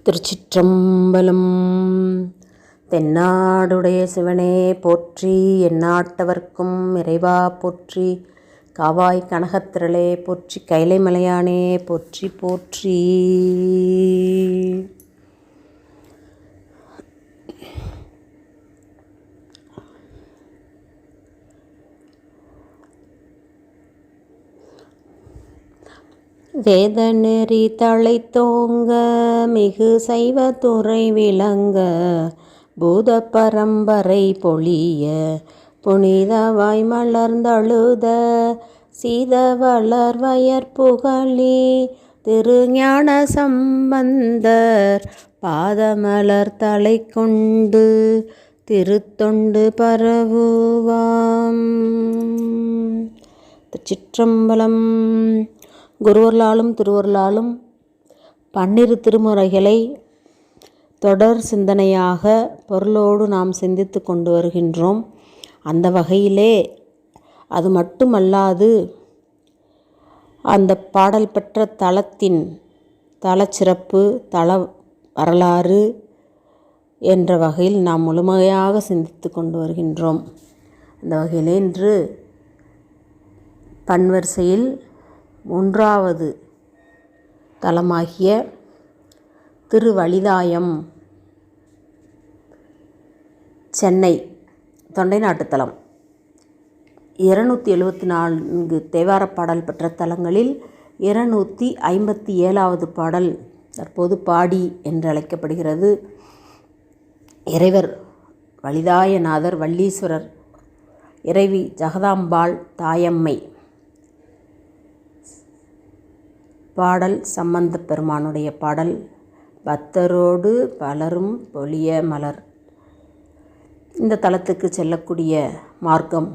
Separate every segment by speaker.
Speaker 1: திருச்சிற்றம்பலம். தென்னாடுடைய சிவனே போற்றி, எந்நாட்டவர்க்கும் இறைவா போற்றி, காவாய் கனகத்திரளே போற்றி, கைலை மலையானே போற்றி போற்றி. வேத நெறி தழைத்தோங்க, மிகு சைவ துறை விளங்க, பூத பரம்பரை பொழிய, புனிதவாய் மலர்ந்தழுத சீத வளர் வயற்புகழி, திருஞான சம்பந்தர் பாதமலர் தலை கொண்டு திருத்தொண்டு பரவுவாம். திருச்சிற்றம்பலம். குருவர்களாலும் திருவர்களாலும் 12 திருமுறைகளை தொடர் சிந்தனையாக பொருளோடு நாம் சிந்தித்து கொண்டு வருகின்றோம். அந்த வகையிலே அது மட்டுமல்லாது, அந்த பாடல் பெற்ற தலத்தின் தலச்சிறப்பு, தல வரலாறு என்ற வகையில் நாம் முழுமையாக சிந்தித்து கொண்டு வருகின்றோம். அந்த வகையிலே இன்று பன்வரிசையில் 3வது தலமாகிய திருவலிதாயம், சென்னை தொண்டை நாட்டு தலம், 274 தேவார பாடல் பெற்ற தலங்களில் 257வது பாடல் தற்போது பாடி என்று அழைக்கப்படுகிறது. இறைவர் வலிதாயநாதர், வள்ளீஸ்வரர், இறைவி ஜகதாம்பாள் தாயம்மை. பாடல் சம்பந்த பெருமானுடைய பாடல். பக்தரோடு பலரும் பொழிய மலர். இந்த தலத்துக்கு செல்லக்கூடிய மார்க்கம்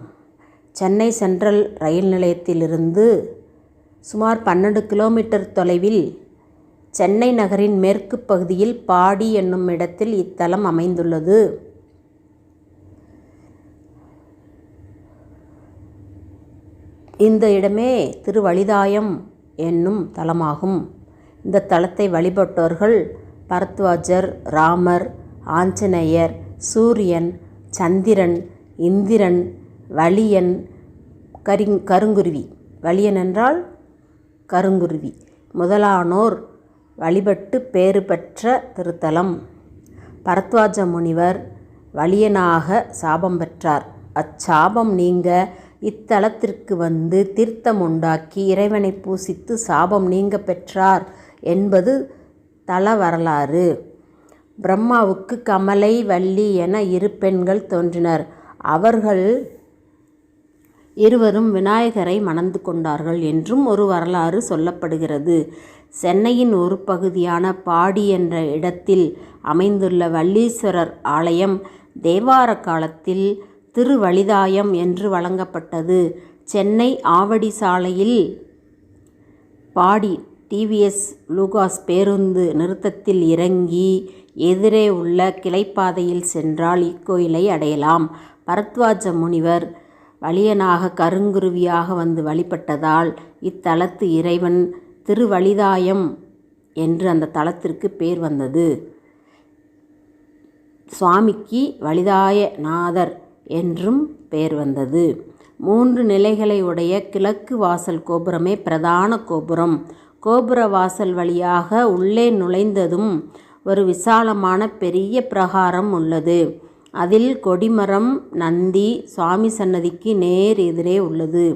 Speaker 1: சென்னை சென்ட்ரல் ரயில் நிலையத்திலிருந்து சுமார் 12 கிலோமீட்டர் தொலைவில் சென்னை நகரின் மேற்கு பகுதியில் பாடி என்னும் இடத்தில் இத்தலம் அமைந்துள்ளது. இந்த இடமே திருவலிதாயம் என்னும் தலமாகும். இந்த தலத்தை வழிபட்டோர்கள் பரத்வாஜர், ராமர், ஆஞ்சநேயர், சூரியன், சந்திரன், இந்திரன், வலியன், கருங்குருவி, வலியன் என்றால் கருங்குருவி முதலானோர் வழிபட்டு பேறு பெற்ற திருத்தலம். பரத்வாஜ முனிவர் வலியனாக சாபம் பெற்றார். அச்சாபம் நீங்க இத்தலத்திற்கு வந்து தீர்த்தம் உண்டாக்கி இறைவனை பூசித்து சாபம் நீங்க பெற்றார் என்பது தல வரலாறு. பிரம்மாவுக்கு கமலை, வள்ளி என 2 பெண்கள் தோன்றினர். அவர்கள் இருவரும் விநாயகரை மணந்து கொண்டார்கள் என்றும் ஒரு வரலாறு சொல்லப்படுகிறது. சென்னையின் ஒரு பகுதியான பாடி என்ற இடத்தில் அமைந்துள்ள வள்ளீஸ்வரர் ஆலயம் தேவார காலத்தில் திருவலிதாயம் என்று வழங்கப்பட்டது. சென்னை ஆவடி சாலையில் பாடி டிவிஎஸ் லூகாஸ் பேருந்து நிறுத்தத்தில் இறங்கி எதிரே உள்ள கிளைப்பாதையில் சென்றால் இக்கோயிலை அடையலாம். பரத்வாஜ முனிவர் வலியனாக கருங்குருவியாக வந்து வழிபட்டதால் இத்தலத்து இறைவன் திருவலிதாயம் என்று அந்த தலத்திற்கு பேர் வந்தது. சுவாமிக்கு வலிதாயநாதர் என்றும் பெயர் வந்தது. 3 நிலைகளை உடைய கிழக்கு வாசல் கோபுரமே பிரதான கோபுரம். கோபுர வாசல் வழியாக உள்ளே நுழைந்ததும் ஒரு விசாலமான பெரிய பிரகாரம் உள்ளது. அதில் கொடிமரம், நந்தி, சுவாமி சன்னதிக்கு நேர் எதிரே உள்ளது.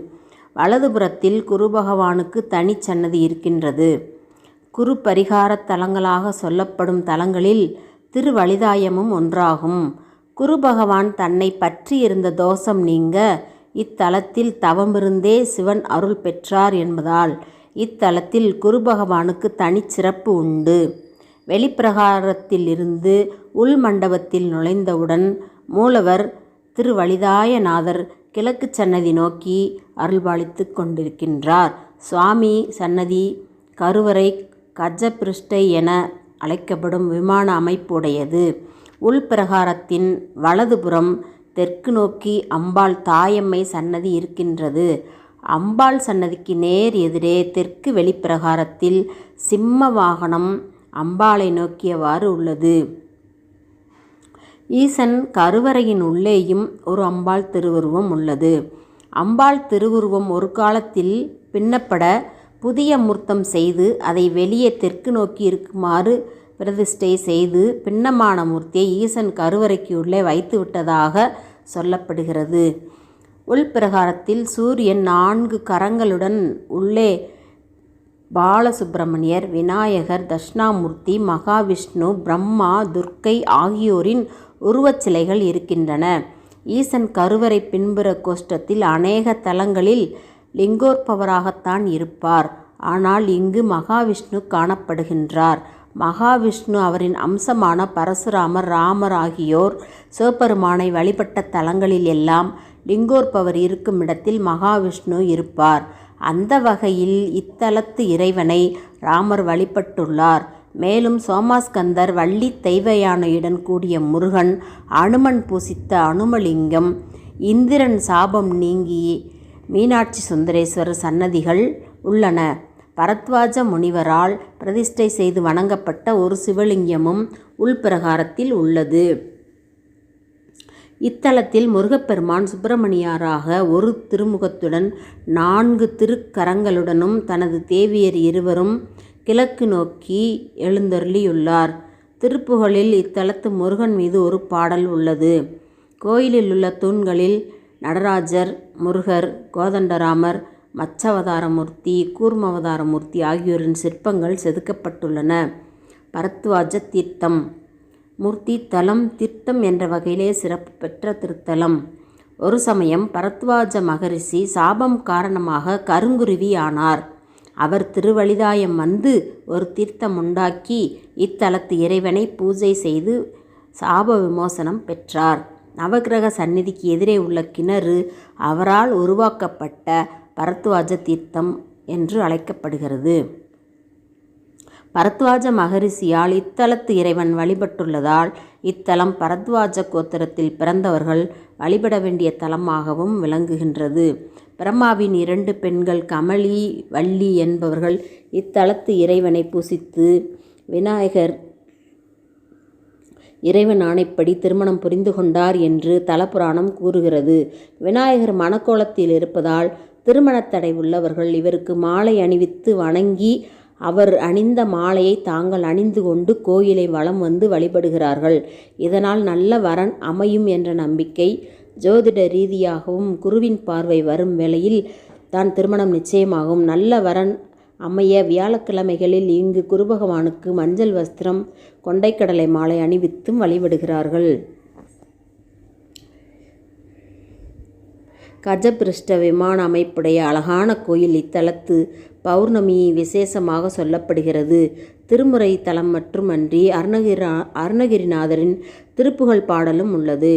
Speaker 1: வலதுபுறத்தில் குரு பகவானுக்கு தனி சன்னதி இருக்கின்றது. குரு பரிகார தலங்களாக சொல்லப்படும் தலங்களில் திருவலிதாயமும் ஒன்றாகும். குரு பகவான் தன்னை பற்றி இருந்த தோஷம் நீங்க இத்தலத்தில் தவமிருந்தே சிவன் அருள் பெற்றார் என்பதால் இத்தலத்தில் குரு பகவானுக்கு தனிச்சிறப்பு உண்டு. வெளிப்பிரகாரத்திலிருந்து உள் மண்டபத்தில் நுழைந்தவுடன் மூலவர் திருவலிதாயநாதர் கிழக்கு சன்னதி நோக்கி அருள்பாலித்து கொண்டிருக்கின்றார். சுவாமி சன்னதி கருவறை கஜபிருஷ்டை என அழைக்கப்படும் விமான அமைப்புடையது. உள்பிரகாரத்தின் வலதுபுறம் தெற்கு நோக்கி அம்பாள் தாயம்மை சன்னதி இருக்கின்றது. அம்பாள் சன்னதிக்கு நேர் எதிரே தெற்கு வெளிப்பிரகாரத்தில் சிம்ம வாகனம் அம்பாளை நோக்கியவாறு உள்ளது. ஈசன் கருவறையின் உள்ளேயும் ஒரு அம்பாள் திருவுருவம் உள்ளது. அம்பாள் திருவுருவம் ஒரு காலத்தில் பின்னப்பட புதிய மூர்த்தம் செய்து அதை வெளியே தெற்கு நோக்கி இருக்குமாறு பிரதிஷ்டை செய்து பின்னமான மூர்த்தியை ஈசன் கருவறைக்கு உள்ளே வைத்து விட்டதாக சொல்லப்படுகிறது. உள்பிரகாரத்தில் சூரியன் 4 கரங்களுடன் உள்ளே பாலசுப்பிரமணியர், விநாயகர், தட்சிணாமூர்த்தி, மகாவிஷ்ணு, பிரம்மா, துர்க்கை ஆகியோரின் உருவச்சிலைகள் இருக்கின்றன. ஈசன் கருவறை பின்புற கோஷ்டத்தில் அநேக தலங்களில் லிங்கோற்பவராகத்தான் இருப்பார். ஆனால் இங்கு மகாவிஷ்ணு காணப்படுகின்றார். மகாவிஷ்ணு அவரின் அம்சமான பரசுராமர், ராமர் ஆகியோர் சிவபெருமானை வழிபட்ட தலங்களில் எல்லாம் லிங்கோற்பவர் இருக்கும் இடத்தில் மகாவிஷ்ணு இருப்பார். அந்த வகையில் இத்தலத்து இறைவனை ராமர் வழிபட்டுள்ளார். மேலும் சோமாஸ்கந்தர், வள்ளி தெய்வ யானையுடன் கூடிய முருகன், அனுமன் பூசித்த அனுமலிங்கம், இந்திரன் சாபம் நீங்கி மீனாட்சி சுந்தரேஸ்வரர் சன்னதிகள் உள்ளன. பரத்வாஜ முனிவரால் பிரதிஷ்டை செய்து வணங்கப்பட்ட ஒரு சிவலிங்கமும் உள்பிரகாரத்தில் உள்ளது. இத்தலத்தில் முருகப்பெருமான் சுப்பிரமணியராக ஒரு திருமுகத்துடன் 4 திருக்கரங்களுடனும் தனது தேவியர் இருவரும் கிழக்கு நோக்கி எழுந்தருளியுள்ளார். திருப்புகழில் இத்தலத்து முருகன் மீது ஒரு பாடல் உள்ளது. கோயிலில் உள்ள தூண்களில் நடராஜர், முருகர், கோதண்டராமர், மச்சவதாரமூர்த்தி, கூர்மவதாரமூர்த்தி ஆகியோரின் சிற்பங்கள் செதுக்கப்பட்டுள்ளன. பரத்வாஜ தீர்த்தம் மூர்த்தி தலம் தீர்த்தம் என்ற வகையிலே சிறப்பு பெற்ற திருத்தலம். ஒரு சமயம் பரத்வாஜ மகரிஷி சாபம் காரணமாக கருங்குருவி ஆனார். அவர் திருவழிதாயம் வந்து ஒரு தீர்த்தம் உண்டாக்கி இத்தலத்து இறைவனை பூஜை செய்து சாப விமோசனம் பெற்றார். நவகிரக சந்நிதிக்கு எதிரே உள்ள கிணறு அவரால் உருவாக்கப்பட்ட பரத்வாஜ தீர்த்தம் என்று அழைக்கப்படுகிறது. பரத்வாஜ மகரிஷியால் இத்தலத்து இறைவன் வழிபட்டுள்ளதால் இத்தலம் பரத்வாஜ கோத்திரத்தில் பிறந்தவர்கள் வழிபட வேண்டிய தலமாகவும் விளங்குகின்றது. பிரம்மாவின் 2 பெண்கள் கமலி, வள்ளி என்பவர்கள் இத்தலத்து இறைவனை பூசித்து விநாயகர் இறைவன் ஆணைப்படி திருமணம் புரிந்து கொண்டார் என்று தலபுராணம் கூறுகிறது. விநாயகர் மணக்கோலத்தில் இருப்பதால் திருமணத்தடை உள்ளவர்கள் இவருக்கு மாலை அணிவித்து வணங்கி அவர் அணிந்த மாலையை தாங்கள் அணிந்து கொண்டு கோயிலை வலம் வந்து வழிபடுகிறார்கள். இதனால் நல்ல வரன் அமையும் என்ற நம்பிக்கை. ஜோதிட ரீதியாகவும் குருவின் பார்வை வரும் வேளையில் தான் திருமணம் நிச்சயமாகும். நல்ல வரன் அமைய வியாழக்கிழமைகளில் இங்கு குரு பகவானுக்கு மஞ்சள் வஸ்திரம், கொண்டைக்கடலை மாலை அணிவித்தும் வழிபடுகிறார்கள். கஜபிருஷ்ட விமான அமைப்புடைய அழகான கோயில் இத்தலத்து பௌர்ணமி விசேஷமாக சொல்லப்படுகிறது. திருமுறை தலம் மட்டுமன்றி அருணகிரிநாதரின் திருப்புகழ் பாடலும் உள்ளது.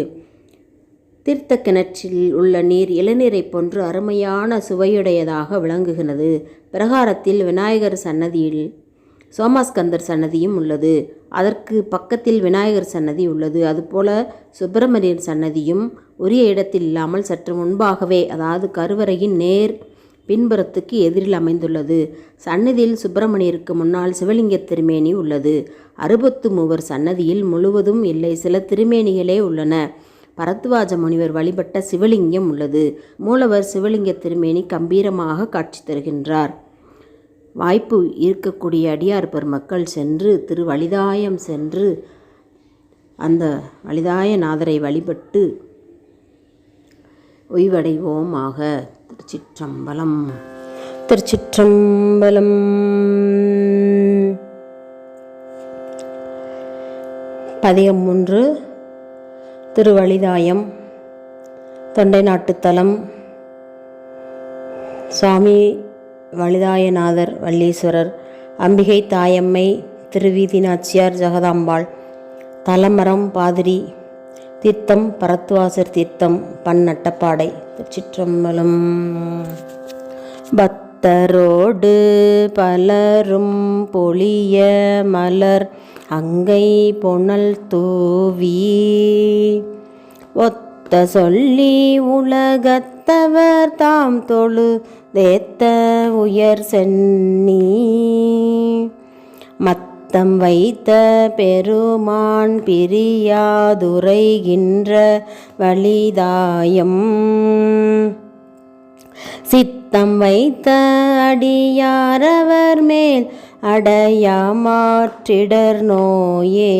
Speaker 1: தீர்த்த கிணற்றில் உள்ள நீர் இளநீரை போன்று அருமையான சுவையுடையதாக விளங்குகிறது. பிரகாரத்தில் விநாயகர் சன்னதியில் சோமாஸ்கந்தர் சன்னதியும் உள்ளது. அதற்கு பக்கத்தில் விநாயகர் சன்னதி உள்ளது. அதுபோல சுப்பிரமணியர் சன்னதியும் உரிய இடத்தில் இல்லாமல் சற்று முன்பாகவே, அதாவது கருவறையின் நேர் பின்புறத்துக்கு எதிரில் அமைந்துள்ளது. சன்னதியில் சுப்பிரமணியருக்கு முன்னால் சிவலிங்க திருமேனி உள்ளது. 63 சன்னதியில் முழுவதும் இல்லை, சில திருமேனிகளே உள்ளன. பரத்வாஜ முனிவர் வழிபட்ட சிவலிங்கம் உள்ளது. மூலவர் சிவலிங்க திருமேனி கம்பீரமாக காட்சி தருகின்றார். வாய்ப்பு இருக்கக்கூடிய அடியார் பெருமக்கள் சென்று திருவழிதாயம் சென்று அந்த வழிதாயநாதரை வழிபட்டு ஓய்வடைவோமாக. திருச்சிற்றம்பலம். திருச்சிற்றம்பலம். பதிகம் 3. திருவழிதாயம். தொண்டை நாட்டுத்தலம். சுவாமி வழிதாயநாதர், வள்ளீஸ்வரர், அம்பிகை தாயம்மை, திருவீதி நாச்சியார், ஜெகதாம்பாள். தலமரம் பாதிரி. தீர்த்தம் பரத்வாசர் தீர்த்தம். பன்னட்டப்பாடை. திருச்சிற்றம்பலம். பக்தரோடு பலரும் பொழிய மலர் அங்கை புனல் தூவி ஒத்த சொல்லி உலகத்தவர் தாம் தொழு தேத்த உயர் சென்னி மத்த பித்தம் வைத்த பெருமான் பிரியாதுரைகின்ற வலிதாயம். சித்தம் வைத்த அடியாரவர் மேல் அடையாமாற்றிடர் நோயே.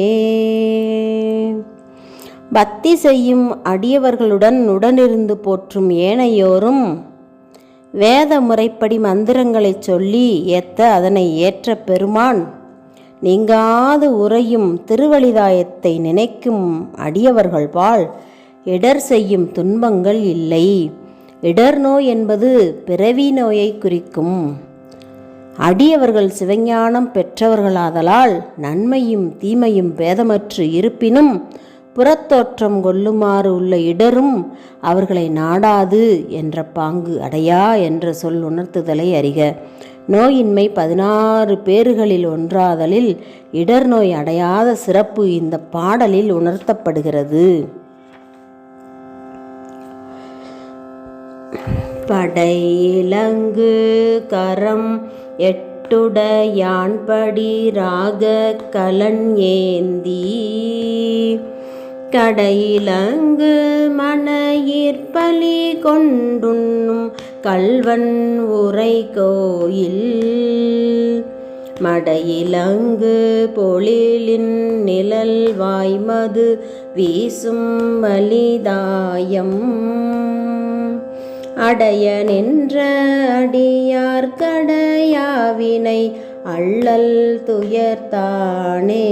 Speaker 1: பக்தி செய்யும் அடியவர்களுடன் உடனிருந்து போற்றும் ஏனையோரும் வேத முறைப்படி மந்திரங்களை சொல்லி ஏத்த அதனை ஏற்ற பெருமான் நீங்காது உறையும் திருவலிதாயத்தை நினைக்கும் அடியவர்கள் பால் இடர் செய்யும் துன்பங்கள் இல்லை. இடர் நோய் என்பது பிறவி நோயை குறிக்கும். அடியவர்கள் சிவஞானம் பெற்றவர்களாதலால் நன்மையும் தீமையும் பேதமற்று இருப்பினும் புறத்தோற்றம் கொள்ளுமாறு உள்ள இடரும் அவர்களை நாடாது என்ற பாங்கு அடையா என்ற சொல் உணர்த்துதலை அறிக. நோயின்மை 16 பேறுகளில் ஒன்றாதலில் இடர் நோய் அடையாத சிறப்பு இந்த பாடலில் உணர்த்தப்படுகிறது. படையிலங்கு கரம் எட்டுடையான்படி ராக கலன் ஏந்தி கடையிலங்கு மனையிற்பலி கொண்டுண்ணும் கல்வன் உரை கோயில் மடையிலங்கு பொழிலின் நிழல் வாய்மது வீசும் வலிதாயம். அடைய நின்ற அடியார் கடையாவினை அள்ளல் துயர்த்தானே.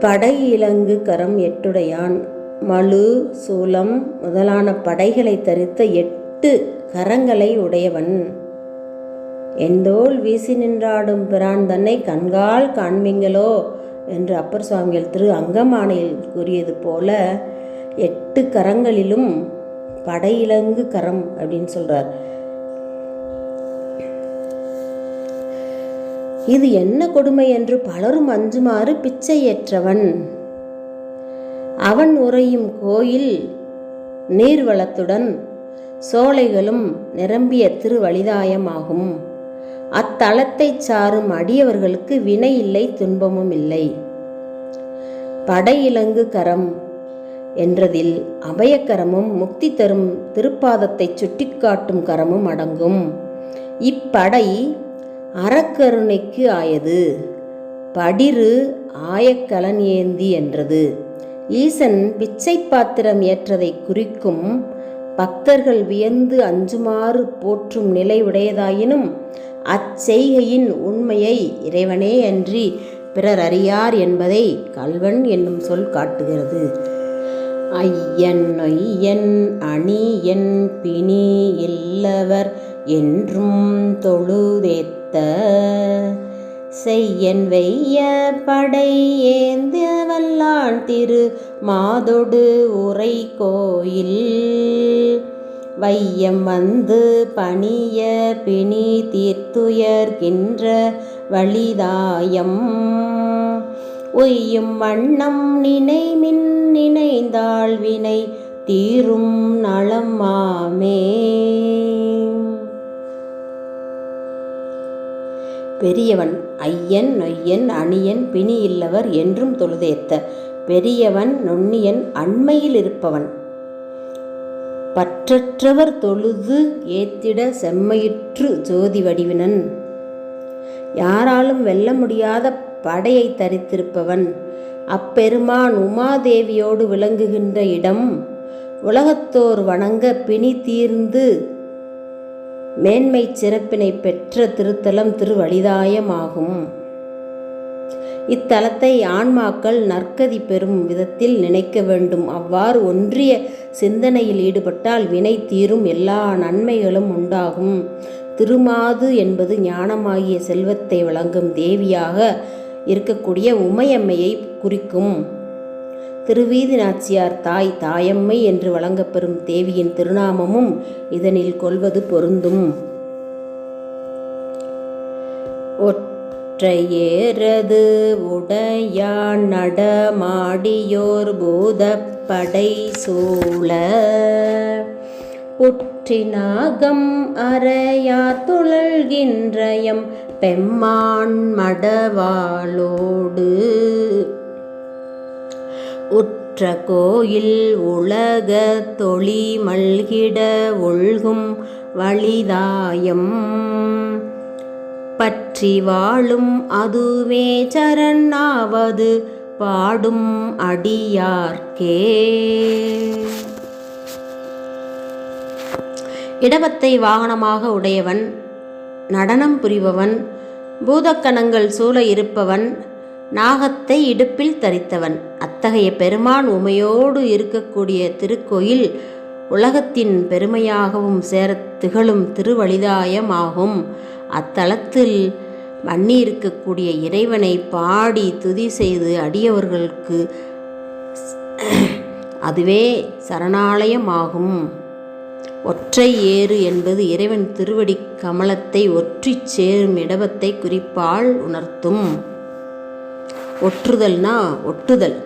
Speaker 1: படையிலங்கு கரம் எட்டுடையான் மழு சூலம் முதலான படைகளை தரித்த 8 கரங்களை உடையவன். எந்தோள் வீசி நின்றாடும் பிரான் தன்னை கண்கால் காண்பீங்களோ என்று அப்பர் சுவாமிகள் திரு அங்கமானையில் கூறியது போல 8 கரங்களிலும் படையிலங்கு கரம் அப்படின்னு சொல்றார். இது என்ன கொடுமை என்று பலரும் அஞ்சுமாறு பிச்சை ஏற்றவன். அவன் உறையும் கோயில் நீர்வளத்துடன் சோலைகளும் நிரம்பிய திருவலிதாயமாகும். அத்தலத்தை சாரும் அடியவர்களுக்கு வினை இல்லை, துன்பமும் இல்லை. படையிலங்கு கரம் என்றதில் அபயக்கரமும் முக்தி தரும் திருப்பாதத்தை சுட்டிக்காட்டும் கரமும் அடங்கும். இப்படை அறக்கருணைக்கு ஆயது. படிறு ஆயக்கலன் ஏந்தி என்றது. ஈசன் பிச்சை பாத்திரம் ஏற்றதை குறிக்கும். பக்தர்கள் வியந்து அஞ்சுமாறு போற்றும் நிலை உடையதாயினும் அச்செய்கையின் உண்மையை இறைவனே அன்றி பிறர் அறியார் என்பதை கல்வன் என்னும் சொல் காட்டுகிறது. ஐயன் நொய்யன் அணியன் பிணி இல்லவர் என்றும் தொழுதேத்த செய்யன் வெய்ய படை ஏந்த வல்லான் திரு மாதொடு உரை கோயில் வையம் வந்து பணிய பிணி தீர்த்துயர்கின்ற வலிதாயம். ஒய்யும் வண்ணம் நினைமின் நினைந்தாள் வினை தீரும் நலம் மாமே. பெரியவன் ஐயன் நொய்யன் அணியன் பிணி இல்லவர் என்றும் தொழுதேத்த. பெரியவன் நொன்னியன் அண்மையில் இருப்பவன். பற்றற்றவர் தொழுது ஏத்திட செம்மையிற்று ஜோதி வடிவினன். யாராலும் வெல்ல முடியாத படையை தரித்திருப்பவன். அப்பெருமான் உமாதேவியோடு விளங்குகின்ற இடம். உலகத்தோர் வணங்க பிணி தீர்ந்து மேன்மை சிறப்பினை பெற்ற திருத்தலம் திருவலிதாயமாகும். இத்தலத்தை ஆன்மாக்கள் நற்கதி பெறும் விதத்தில் நினைக்க வேண்டும். அவ்வாறு ஒன்றிய சிந்தனையில் ஈடுபட்டால் வினை தீரும், எல்லா நன்மைகளும் உண்டாகும். திருமாது என்பது ஞானமாகிய செல்வத்தை வழங்கும் தேவியாக இருக்கக்கூடிய உமையம்மையை குறிக்கும். திருவீதி நாச்சியார் தாய் தாயம்மை என்று வழங்கப்பெறும் தேவியின் திருநாமமும் இதனில் கொள்வது பொருந்தும். ஒற்றையேறது உடையான் நடமாடியோர் பூதப்படை சூழ புற்ற பெற்றினாகம் அறையா துழல்கின்றயம் பெம்மான் மடவாளோடு உற்ற கோயில் உலக தொழி மல்கிட ஒழ்கும் வலிதாயம் பற்றி வாழும் அதுவே சரணாவது பாடும் அடியார்க்கே. இடபத்தை வாகனமாக உடையவன், நடனம் புரிபவன், பூதக்கணங்கள் சூழ இருப்பவன், நாகத்தை இடுப்பில் தரித்தவன். அத்தகைய பெருமான் உமையோடு இருக்கக்கூடிய திருக்கோயில் உலகத்தின் பெருமையாகவும் சேரத் திகழும் திருவலிதாயமாகும். அத்தலத்தில் மன்னி இருக்கக்கூடிய இறைவனை பாடி துதி செய்து அடியவர்களுக்கு அதுவே சரணாலயமாகும். ஒற்றை ஏறு என்பது இறைவன் திருவடி கமலத்தை ஒற்றிச் சேரும் இடபத்தை குறிப்பால் உணர்த்தும். ஒற்றுதல்னா ஒட்டுதல்.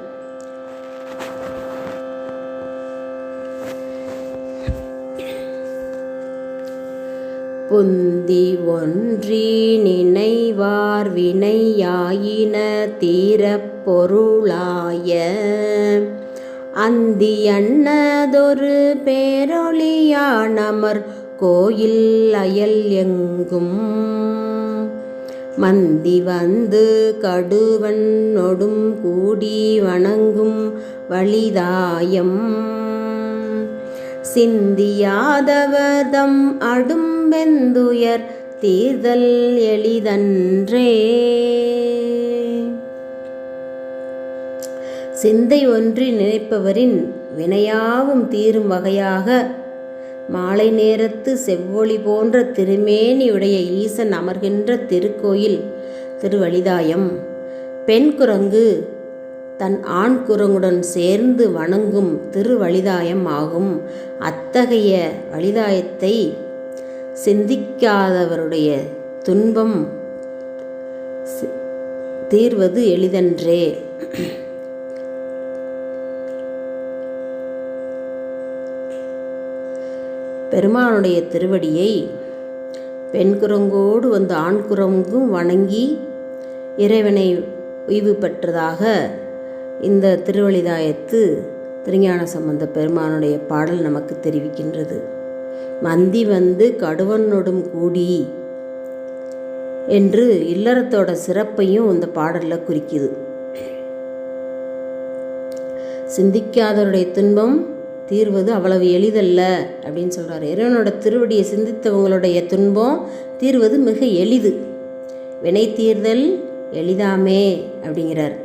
Speaker 1: புந்தி ஒன்றி நினைவார் வினையாயின தீரப் பொருளாய அந்தி அன்னதொரு பேரொளியானமர் கோயில் அயல் எங்கும் மந்தி வந்து கடுவன் நொடும் கூடி வணங்கும் வலிதாயம் சிந்தியாதவர்தம் அடும்பெந்துயர் தீர்தல் எளிதன்றே. சிந்தை ஒன்றி நினைப்பவரின் வினையாவும் தீரும் வகையாக மாலை நேரத்து செவ்வொளி போன்ற திருமேனியுடைய ஈசன் அமர்கின்ற திருக்கோயில் திருவலிதாயம். பெண் குரங்கு தன் ஆண் குரங்குடன் சேர்ந்து வணங்கும் திருவலிதாயம் ஆகும். அத்தகைய வலிதாயத்தை சிந்திக்காதவருடைய துன்பம் தீர்வது எளிதன்றே. பெருமானுடைய திருவடியை பெண் குரங்கோடு வந்து ஆண் குரங்கும் வணங்கி இறைவனை உய்வு பெற்றதாக இந்த திருவலிதாயத்து திருஞான சம்பந்த பெருமானுடைய பாடல் நமக்கு தெரிவிக்கின்றது. மந்தி வந்து கடுவனொடும் கூடி என்று இல்லறத்தோட சிறப்பையும் இந்த பாடலில் குறிக்குது. சிந்திக்காதவருடைய துன்பம் தீர்வது அவ்வளவு எளிதல்ல அப்படின்னு சொல்கிறார். இறைவனோட திருவடியை சிந்தித்தவங்களுடைய துன்பம் தீர்வது மிக எளிது. வினை தீர்தல் எளிதாமே அப்படிங்கிறார்.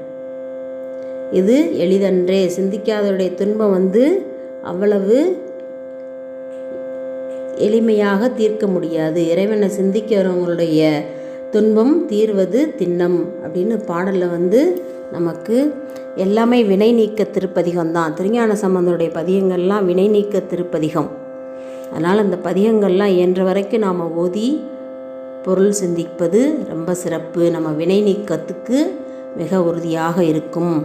Speaker 1: இது எளிதன்றே. சிந்திக்காதவருடைய துன்பம் அவ்வளவு எளிமையாக தீர்க்க முடியாது. இறைவனை சிந்திக்கிறவங்களுடைய துன்பம் தீர்வது திண்ணம் அப்படின்னு பாடலில் நமக்கு எல்லாமே வினை நீக்க திருப்பதிகம்தான். திருஞான சம்பந்தனுடைய பதிகங்கள்லாம் வினை நீக்க திருப்பதிகம். அதனால் அந்த பதிகங்கள்லாம் இயன்ற வரைக்கும் நாம் ஓதி பொருள் சிந்திப்பது ரொம்ப சிறப்பு. நம்ம வினை நீக்கத்துக்கு மிக உறுதியாக இருக்கும்.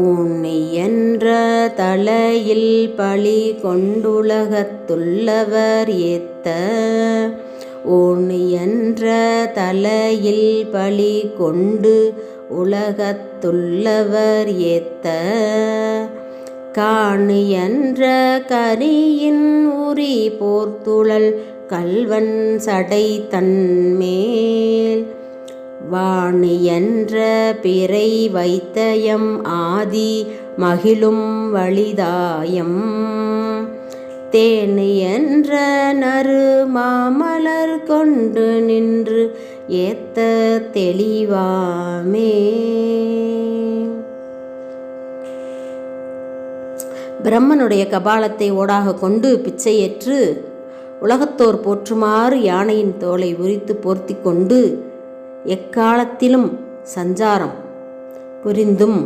Speaker 1: ஊனி என்ற தலையில் பழி கொண்டுலகத்துள்ளவர் ஏத்த ஊனி என்ற தலையில் பழி கொண்டு உலகத்துள்ளவர் ஏத்த காணு என்ற கரியின் உரி போர்த்துழல் கல்வன் சடை தன்மேல் வாணி என்ற பிறை வைத்தயம் ஆதி மகிழும் வலிதாயம் தேனு என்ற நறு மாமலர் கொண்டு நின்று ஏத்த தெளிவாமே. பிரம்மனுடைய கபாலத்தை ஓடாக கொண்டு பிச்சையேற்று உலகத்தோர் போற்றுமாறு யானையின் தோலை உரித்து போர்த்தி கொண்டு எக்காலத்திலும் சஞ்சாரம் புரிந்தும்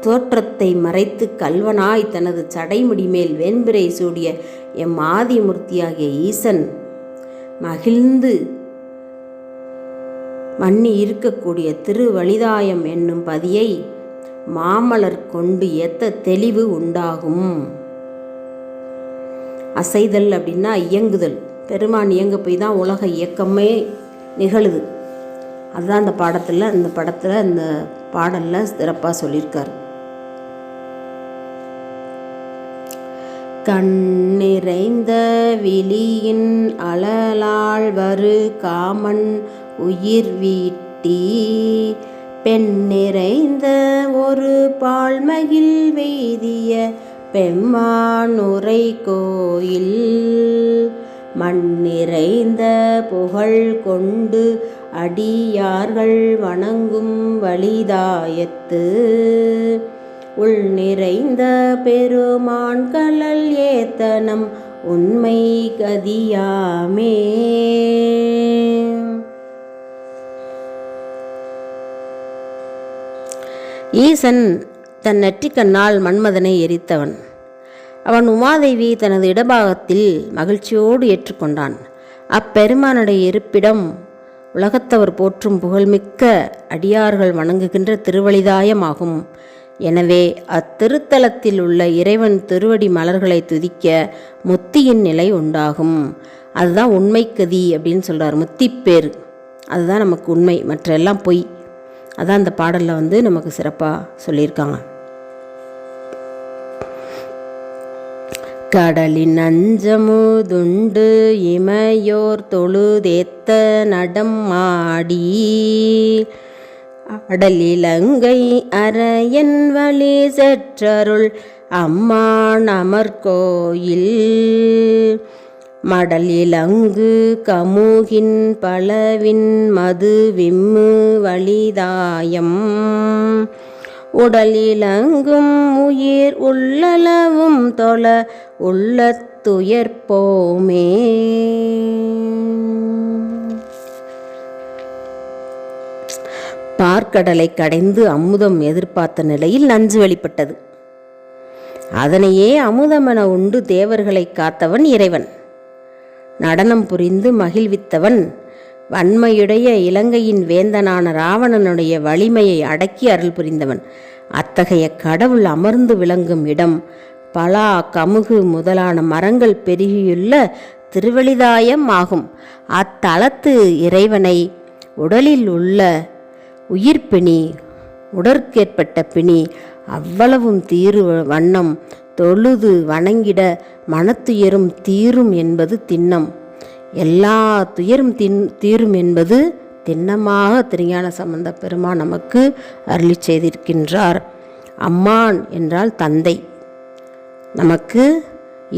Speaker 1: தோற்றத்தை மறைத்து கல்வனாய் தனது சடைமுடி மேல் வெண்பிறை சூடிய எம் ஆதிமூர்த்தியாகிய ஈசன் மகிழ்ந்து மன்னி இருக்கக்கூடிய திருவலிதாயம் என்னும் பதியை மாமலர் கொண்டு ஏத்த தெளிவு உண்டாகும். அசைதல் அப்படின்னா இயங்குதல். பெருமான் இயங்க போய் தான் உலக இயக்கமே நிகழுது. அதுதான் இந்த படத்தில் இந்த பாடலில் சிறப்பாக சொல்லியிருக்கார். கண் நிறைந்த விழியின் அழலால் வரு காமன் உயிர் வீட்டி பெண் நிறைந்த ஒரு பால்மகிழ் வெய்திய பெம்மானுரை கோயில் மண் நிறைந்த புகழ் கொண்டு அடியார்கள் வணங்கும் வலிதாயத்து உள் நிறைந்த பெருமான் கழல் ஏத்தனம் உண்மை கதியாமே. ஈசன் தன் நெற்றிக்கண்ணால் மன்மதனை எரித்தவன். அவன் உமாதேவி தனது இடபாகத்தில் மகிழ்ச்சியோடு ஏற்றுக்கொண்டான். அப்பெருமானுடைய இருப்பிடம் உலகத்தவர் போற்றும் புகழ்மிக்க அடியார்கள் வணங்குகின்ற திருவழிதாயமாகும். எனவே அத்திருத்தலத்தில் உள்ள இறைவன் திருவடி மலர்களை துதிக்க முத்தியின் நிலை உண்டாகும். அதுதான் உண்மை கதி அப்படின்னு சொல்கிறார். முத்திப்பேர் அதுதான் நமக்கு உண்மை, மற்ற எல்லாம் பொய். அதான் அந்த பாடலில் நமக்கு சிறப்பாக சொல்லியிருக்காங்க. கடலின் அஞ்சமுதுண்டு இமையோர் தொழுதேத்த நடம் ஆடி அடலிலங்கை அரையன் வழி செற்றருள் அம்மான் அமர்கோயில் மடலிலங்கு கமுகின் பலவின் மது விம்மு வலிதாயம் உடலிலங்கும் உயிர் உள்ளளவும் தொழ உள்ளத்துயர்ப்போமே. பார்க்கடலை கடைந்து அமுதம் எதிர்பார்த்த நிலையில் நஞ்சு வெளிப்பட்டது. அதனையே அமுதமென உண்டு தேவர்களை காத்தவன் இறைவன். நடனம் புரிந்து மகிழ்வித்தவன் வன்மையுடைய இலங்கையின் வேந்தனான ராவணனுடைய வலிமையை அடக்கி அருள் புரிந்தவன். அத்தகைய கடவுள் அமர்ந்து விளங்கும் இடம் பலா கமுகு முதலான மரங்கள் பெருகியுள்ள திருவழிதாயம் ஆகும். அத்தலத்து இறைவனை உடலில் உள்ள உயிர்ப்பிணி உடற்கேற்பட்ட பிணி அவ்வளவும் தீரு வண்ணம் தொழுது வணங்கிட மனத்துயரும் தீரும் என்பது திண்ணம். எல்லா துயரும் தீரும் என்பது திண்ணமாக திருஞான சம்பந்த பெருமான் நமக்கு அருளி செய்திருக்கின்றார். அம்மான் என்றால் தந்தை, நமக்கு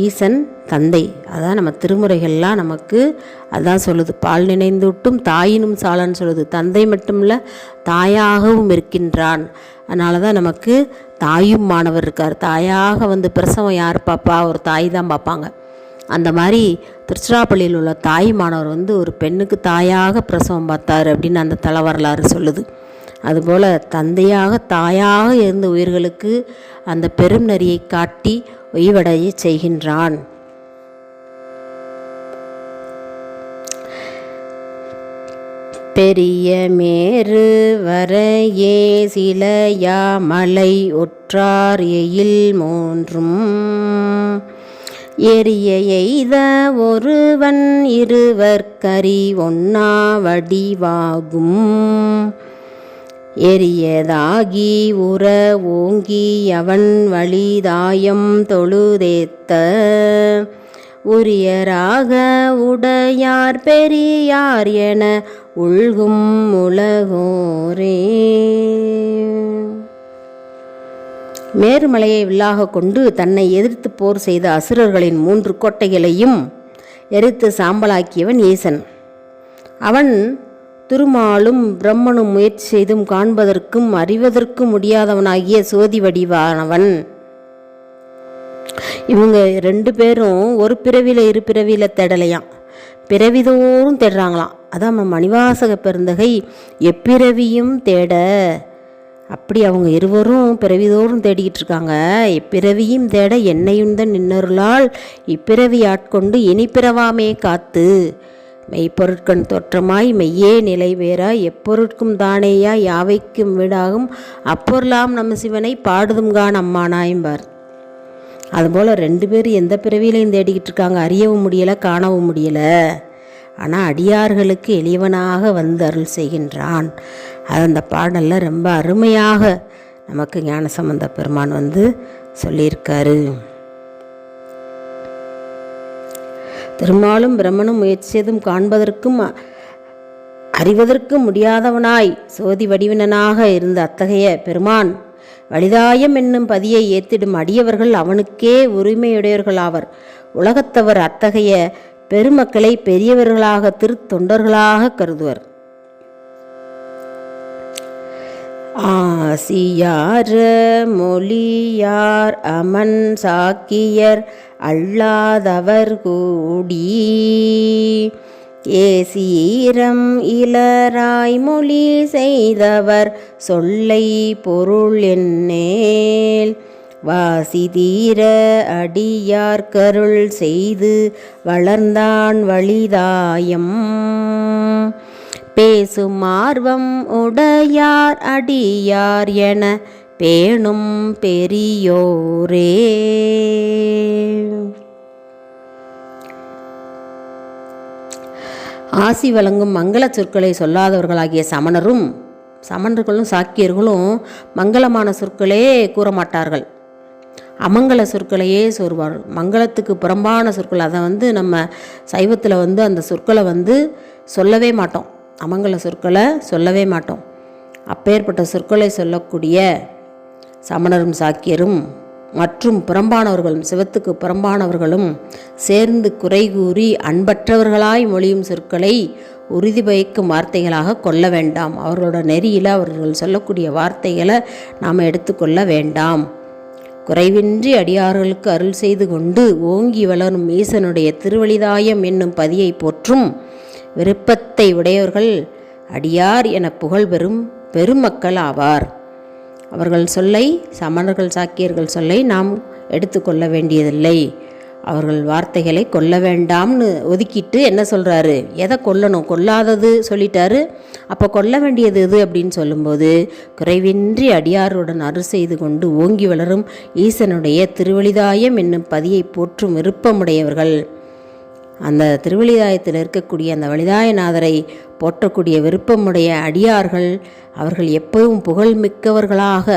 Speaker 1: ஈசன் தந்தை. அதான் நம்ம திருமுறைகள்லாம் நமக்கு அதான் சொல்லுது. பால் நினைந்தூட்டும் தாயினும் சாலன்னு சொல்லுது. தந்தை மட்டுமில்ல தாயாகவும் இருக்கின்றான். அதனால தான் நமக்கு தாயும் மாணவர் இருக்கார். தாயாக பிரசவம் யார் பார்ப்பா? ஒரு தாய் தான் பார்ப்பாங்க. அந்த மாதிரி திருச்சிராப்பள்ளியில் உள்ள தாய் மாணவர் ஒரு பெண்ணுக்கு தாயாக பிரசவம் பார்த்தார் அப்படின்னு அந்த தல வரலாறு சொல்லுது. அதுபோல் தந்தையாக தாயாக இருந்த உயிர்களுக்கு அந்த பெரும் நெறியை காட்டி உய்வடைய செய்கின்றான். பெரிய மேரு வரையே சிலையா மலை ஒற்றார் எயில் மூன்றும் எரிய எய்த ஒருவன் இருவர் கரி ஒன்னா வடிவாகும் எரியதாகி உற ஓங்கி அவன் வலிதாயம் தொழுதேத்த உரியராக உடையார் பெரியார் என உள்கும் உலகோரே. மேருமலையை வில்லாக கொண்டு தன்னை எதிர்த்து போர் செய்த அசுரர்களின் 3 கோட்டைகளையும் எரித்து சாம்பலாக்கியவன் ஈசன். அவன் திருமாலும் பிரம்மனும் முயற்சி செய்தும் காண்பதற்கும் அறிவதற்கும் முடியாதவனாகிய சோதி வடிவானவன். இவங்க 2 பேரும் ஒரு பிறவியில் 2 பிறவியில் தேடலையாம், பிறவிதோறும் தேடுறாங்களாம். அதான் மணிவாசக பெருந்தகை எப்பிறவியும் தேட, அப்படி அவங்க இருவரும் பிறவிதோறும் தேடிக்கிட்டு இருக்காங்க. எப்பிறவியும் தேட என்னையுந்த நின்னருளால் இப்பிறவி ஆட்கொண்டு இனி பிறவாமே காத்து மெய்ப்பொருட்கண் தோற்றமாய் மெய்யே நிலை வேறாய் எப்பொருட்கும் தானேயா யாவைக்கும் வீடாகும் அப்பொருளாம் நம்ம சிவனை பாடுதும்கான் அம்மானாயம்பார். அதுபோல் 2 பேர் எந்த பிறவியிலையும் தேடிக்கிட்டு இருக்காங்க, அறியவும் முடியலை காணவும் முடியலை. ஆனால் அடியார்களுக்கு எளியவனாக வந்து அருள் செய்கின்றான். அது அந்த பாடலில் ரொம்ப அருமையாக நமக்கு ஞானசம்பந்த பெருமான் வந்து சொல்லியிருக்காரு. திருமாலும் பிரம்மனும் முயற்சியதும் காண்பதற்கும் அறிவதற்கும் முடியாதவனாய் சோதி வடிவினனாக இருந்த அத்தகைய பெருமான் வலிதாயம் என்னும் பதியை ஏத்திடும் அடியவர்கள் அவனுக்கே உரிமையுடையவர்களாவர். உலகத்தவர் அத்தகைய பெருமக்களை பெரியவர்களாக திருத்தொண்டர்களாக கருதுவர். ஆசியார் மொழியார் அமன் சாக்கியர் அல்லாதவர் கூடி ஏசீரம் இலராய் மொழி செய்தவர் சொல்லை பொருள் என்னேல் வாசி தீர அடியார் கருள் செய்து வளர்ந்தான் வலிதாயம் பேசும் ஆர்வம் உடையார் அடியார் என பேணும் பெரியோரே. ஆசி வழங்கும் மங்கள சொற்களை சொல்லாதவர்களாகிய சமணர்களும் சாக்கியர்களும் மங்களமான சொற்களே கூற மாட்டார்கள், அமங்கல சொற்களையே சொல்வார்கள். மங்களத்துக்கு புறம்பான சொற்கள், அதை நம்ம சைவத்தில் அந்த சொற்களை சொல்லவே மாட்டோம், அமங்கல சொற்களை சொல்லவே மாட்டோம். அப்பேற்பட்ட சொற்களை சொல்லக்கூடிய சமணரும் சாக்கியரும் மற்றும் புறம்பானவர்களும் சிவத்துக்கு புறம்பானவர்களும் சேர்ந்து குறை கூறி அன்பற்றவர்களாய் மொழியும் சொற்களை உறுதி பயக்கும் வார்த்தைகளாக கொள்ள வேண்டாம். அவர்களோட நெறியில் அவர்கள் சொல்லக்கூடிய வார்த்தைகளை நாம் எடுத்துக்கொள்ள வேண்டாம். குறைவின்றி அடியார்களுக்கு அருள் செய்து கொண்டு ஓங்கி வளரும் ஈசனுடைய திருவலிதாயம் என்னும் பதியை போற்றும் விருப்பத்தை உடையவர்கள் அடியார் என புகழ் பெறும் பெருமக்கள் ஆவார். அவர்கள் சொல்லை, சமணர்கள் சாக்கியர்கள் சொல்லை நாம் எடுத்துக்கொள்ள வேண்டியதில்லை. அவர்கள் வார்த்தைகளை கொல்ல வேண்டாம்னு ஒதுக்கிட்டு என்ன சொல்கிறாரு, எதை கொல்லணும், கொல்லாதது சொல்லிட்டாரு, அப்போ கொல்ல வேண்டியது எது அப்படின்னு சொல்லும்போது குறைவின்றி அடியாருடன் அருள் செய்து கொண்டு ஓங்கி வளரும் ஈசனுடைய திருவலிதாயம் என்னும் பதியை போற்றும் விருப்பமுடையவர்கள், அந்த திருவலிதாயத்தில் இருக்கக்கூடிய அந்த வலிதாயநாதரை போற்றக்கூடிய விருப்பமுடைய அடியார்கள் அவர்கள் எப்பவும் புகழ்மிக்கவர்களாக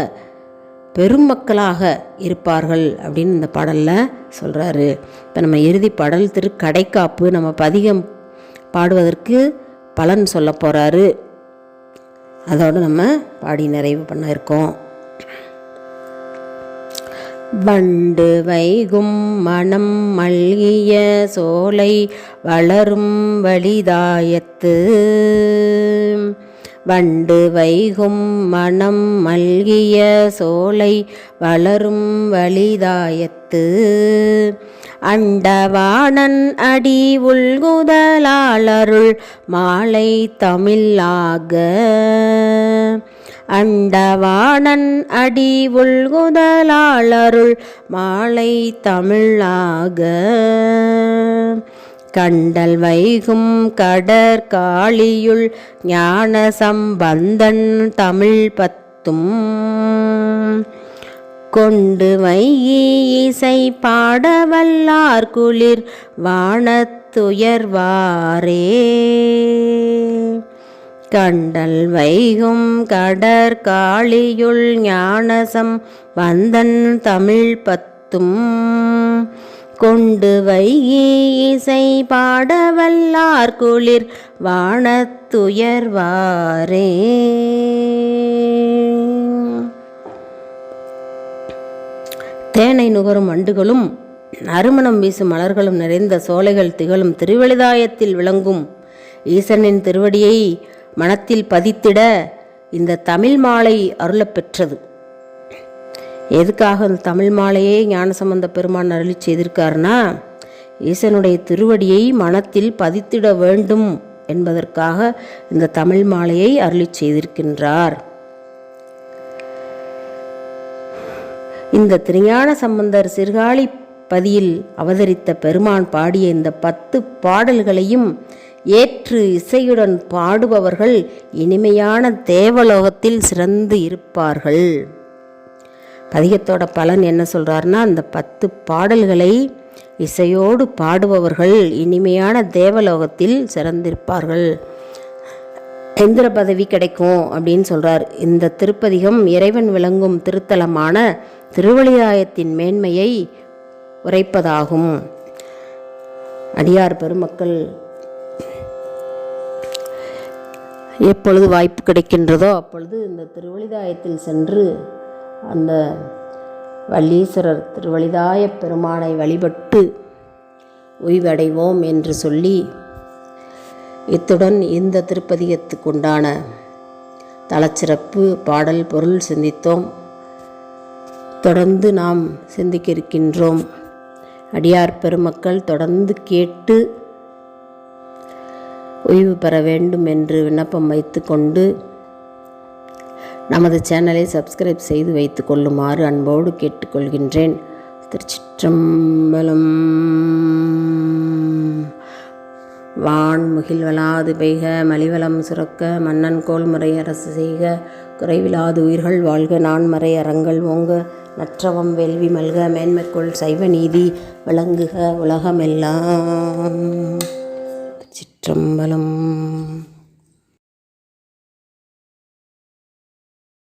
Speaker 1: பெருமக்களாக இருப்பார்கள் அப்படின்னு இந்த பாடலில் சொல்கிறாரு. இப்போ நம்ம இறுதி பாடல் திருக்கடைக்காப்பு, நம்ம பதிகம் பாடுவதற்கு பலன் சொல்ல போகிறாரு. அதோடு நம்ம பாடி நிறைவு பண்ண இருக்கோம். வண்டு வைகும் மனம் மல்கிய சோலை வளரும் வலிதாயத்து வண்டு வைகும் மனம் மல்கிய சோலை வளரும் வலிதாயத்து அண்டவாணன் அடி உள்குதலாளருள் மாலை தமிழாக அண்டவாணன் அடி உள்குதலாளருள் மாலை தமிழாக கண்டல் வைகும் கடற்காளியுள் ஞான சம்பந்தன் தமிழ் பத்தும் கொண்டு வையி இசை பாடவல்லார் குளிர் வானத்துயர்வாரே கண்டல் வைகும் கடற்காளியுள் ஞானசம் வந்தன் தமிழ் பத்தும் கொண்டு வையி இசை பாடவல்லார் குளிர் வானத்துயர்வாரே. தேனை நுகரும் வண்டுகளும் நறுமணம் வீசும் மலர்களும் நிறைந்த சோலைகள் திகழும் திருவலிதாயத்தில் விளங்கும் ஈசனின் திருவடியை மனத்தில் பதித்திட இந்த தமிழ் மாலை அருளப் பெற்றது. எதுக்காக இந்த தமிழ் மாலையே ஞானசம்பந்த பெருமான் அருளி செய்திருக்காருன்னா, ஈசனுடைய திருவடியை மனத்தில் பதித்திட வேண்டும் என்பதற்காக இந்த தமிழ் மாலையை அருளி செய்திருக்கின்றார். இந்த திருஞான சம்பந்தர் சீர்காழி பதியில் அவதரித்த பெருமான் பாடிய இந்த 10 பாடல்களையும் ஏற்று இசையுடன் பாடுபவர்கள் இனிமையான தேவலோகத்தில் சிறந்து இருப்பார்கள். பதிகத்தோட பலன் என்ன சொல்கிறாருன்னா, அந்த 10 பாடல்களை இசையோடு பாடுபவர்கள் இனிமையான தேவலோகத்தில் சிறந்திருப்பார்கள், இந்திர பதவி கிடைக்கும் அப்படின்னு சொல்கிறார். இந்த திருப்பதிகம் இறைவன் விளங்கும் திருத்தலமான திருவழியாயத்தின் மேன்மையை உரைப்பதாகும். அடியார் பெருமக்கள் எப்பொழுது வாய்ப்பு கிடைக்கின்றதோ அப்பொழுது இந்த திருவழிதாயத்தில் சென்று அந்த வள்ளீஸ்வரர் திருவழிதாய பெருமானை வழிபட்டு ஓய்வடைவோம் என்று சொல்லி, இத்துடன் இந்த திருப்பதிகத்துக்குண்டான தலச்சிறப்பு பாடல் பொருள் சிந்தித்தோம். தொடர்ந்து நாம் சிந்திக்க இருக்கின்றோம். அடியார் பெருமக்கள் தொடர்ந்து கேட்டு ஓய்வு பெற வேண்டும் என்று விண்ணப்பம் வைத்து கொண்டு நமது சேனலை சப்ஸ்கிரைப் செய்து வைத்து கொள்ளுமாறு அன்போடு கேட்டுக்கொள்கின்றேன். திருச்சிற்றம்பலம். வான்முகில் வளாது பெய்க, மலிவளம் சுரக்க, மன்னன் கோல்முறை அரசு செய்க, குறைவிலாது உயிர்கள் வாழ்க, நான்மறை அறங்கள் ஓங்க, நற்றவம் வேள்வி மல்க, மேன்மைக்குள் சைவ நீதி விளங்குக உலகமெல்லாம். சிற்றம்பலம்.